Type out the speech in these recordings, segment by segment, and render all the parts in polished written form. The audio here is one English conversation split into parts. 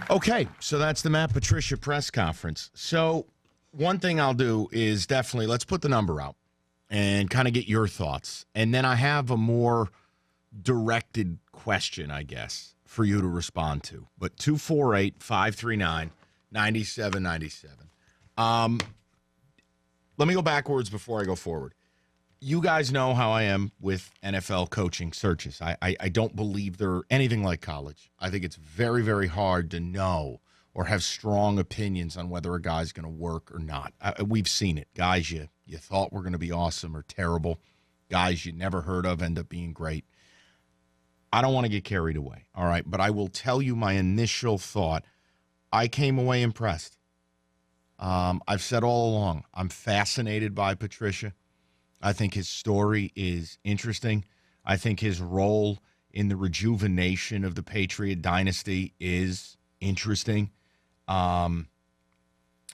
Okay, so that's the Matt Patricia press conference. So one thing I'll do is definitely let's put the number out and kind of get your thoughts. And then I have a more directed question, I guess, for you to respond to. But 248-539-9797. Let me go backwards before I go forward. You guys know how I am with NFL coaching searches. I don't believe they're anything like college. I think it's very, very hard to know or have strong opinions on whether a guy's going to work or not. We've seen it. Guys you thought were going to be awesome or terrible. Guys you never heard of end up being great. I don't want to get carried away, all right? But I will tell you my initial thought. I came away impressed. I've said all along, I'm fascinated by Patricia. I think his story is interesting. I think his role in the rejuvenation of the Patriot dynasty is interesting. In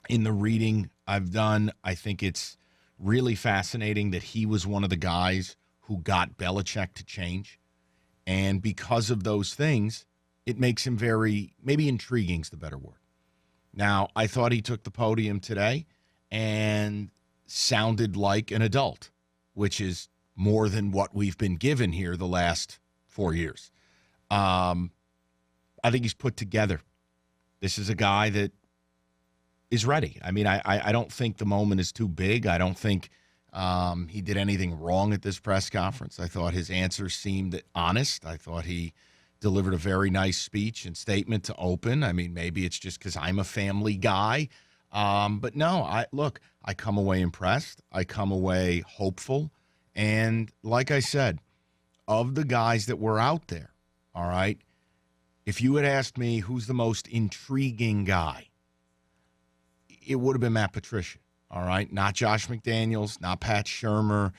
the reading I've done, I think it's really fascinating that he was one of the guys who got Belichick to change. And because of those things, it makes him very, maybe intriguing is the better word. Now, I thought he took the podium today and sounded like an adult, which is more than what we've been given here the last 4 years. I think he's put together. This is a guy that is ready. I mean, I don't think the moment is too big. I don't think he did anything wrong at this press conference. I thought his answers seemed honest. I thought he delivered a very nice speech and statement to open. I mean, maybe it's just because I'm a family guy. But no, I come away impressed. I come away hopeful. And like I said, of the guys that were out there, all right, if you had asked me who's the most intriguing guy, it would have been Matt Patricia, all right? Not Josh McDaniels, not Pat Shurmur,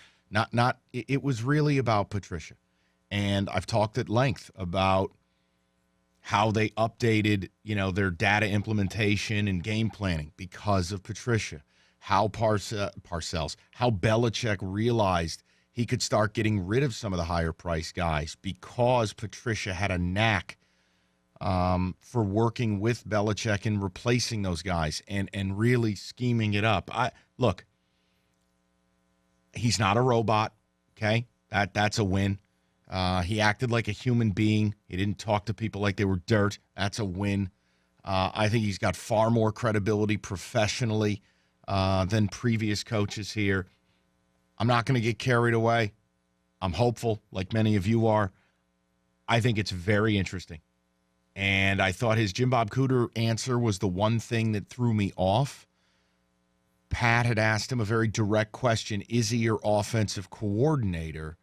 it was really about Patricia. And I've talked at length about how they updated, their data implementation and game planning because of Patricia. How Parcells, how Belichick realized he could start getting rid of some of the higher price guys because Patricia had a knack for working with Belichick and replacing those guys and really scheming it up. Look, he's not a robot, okay? That's a win. He acted like a human being. He didn't talk to people like they were dirt. That's a win. I think he's got far more credibility professionally than previous coaches here. I'm not going to get carried away. I'm hopeful, like many of you are. I think it's very interesting. And I thought his Jim Bob Cooter answer was the one thing that threw me off. Pat had asked him a very direct question, is he your offensive coordinator?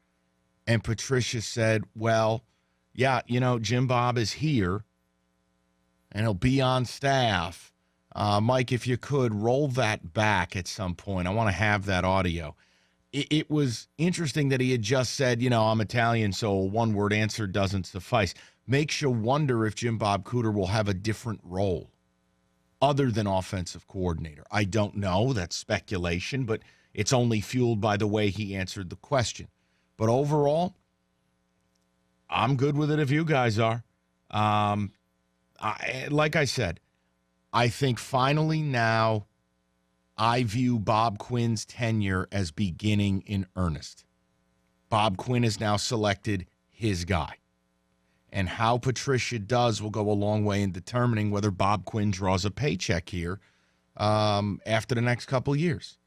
And Patricia said, well, yeah, Jim Bob is here, and he'll be on staff. Mike, if you could, roll that back at some point. I want to have that audio. It was interesting that he had just said, I'm Italian, so a one-word answer doesn't suffice. Makes you wonder if Jim Bob Cooter will have a different role other than offensive coordinator. I don't know. That's speculation, but it's only fueled by the way he answered the question. But overall, I'm good with it if you guys are. Like I said, I think finally now I view Bob Quinn's tenure as beginning in earnest. Bob Quinn has now selected his guy. And how Patricia does will go a long way in determining whether Bob Quinn draws a paycheck here after the next couple of years.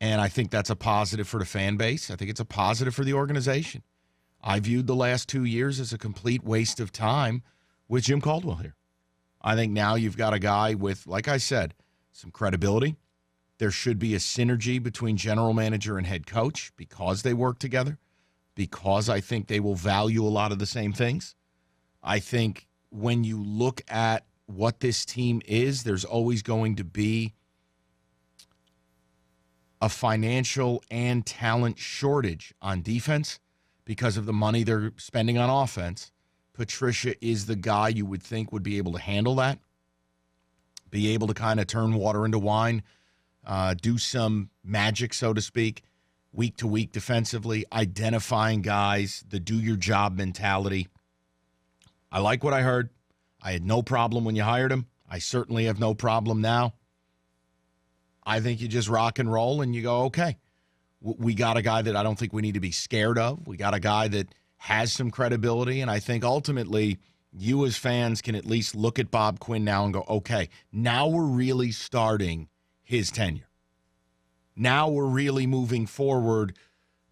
And I think that's a positive for the fan base. I think it's a positive for the organization. I viewed the last 2 years as a complete waste of time with Jim Caldwell here. I think now you've got a guy with, like I said, some credibility. There should be a synergy between general manager and head coach because they work together, because I think they will value a lot of the same things. I think when you look at what this team is, there's always going to be a financial and talent shortage on defense because of the money they're spending on offense. Patricia is the guy you would think would be able to handle that, be able to kind of turn water into wine, do some magic, so to speak, week to week defensively, identifying guys, the do-your-job mentality. I like what I heard. I had no problem when you hired him. I certainly have no problem now. I think you just rock and roll and you go, okay, we got a guy that I don't think we need to be scared of. We got a guy that has some credibility, and I think ultimately you as fans can at least look at Bob Quinn now and go, okay, now we're really starting his tenure. Now we're really moving forward.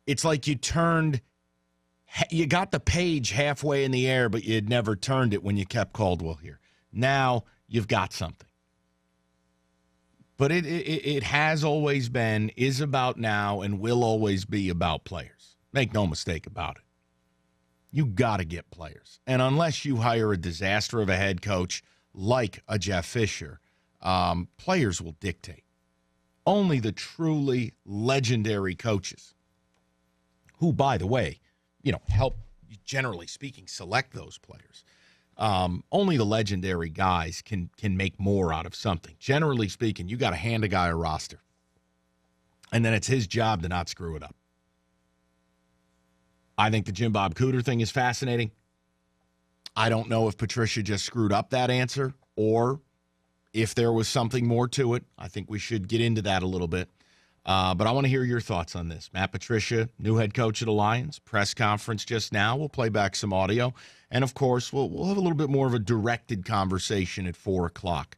It's like you got the page halfway in the air, but you had never turned it when you kept Caldwell here. Now you've got something. But it has always been, is about now, and will always be about players. Make no mistake about it. You got to get players. And unless you hire a disaster of a head coach like a Jeff Fisher, players will dictate. Only the truly legendary coaches, who, by the way, help, generally speaking, select those players. Only the legendary guys can make more out of something. Generally speaking, you got to hand a guy a roster. And then it's his job to not screw it up. I think the Jim Bob Cooter thing is fascinating. I don't know if Patricia just screwed up that answer or if there was something more to it. I think we should get into that a little bit. But I want to hear your thoughts on this. Matt Patricia, new head coach of the Lions, press conference just now. We'll play back some audio. And, of course, we'll have a little bit more of a directed conversation at 4 o'clock.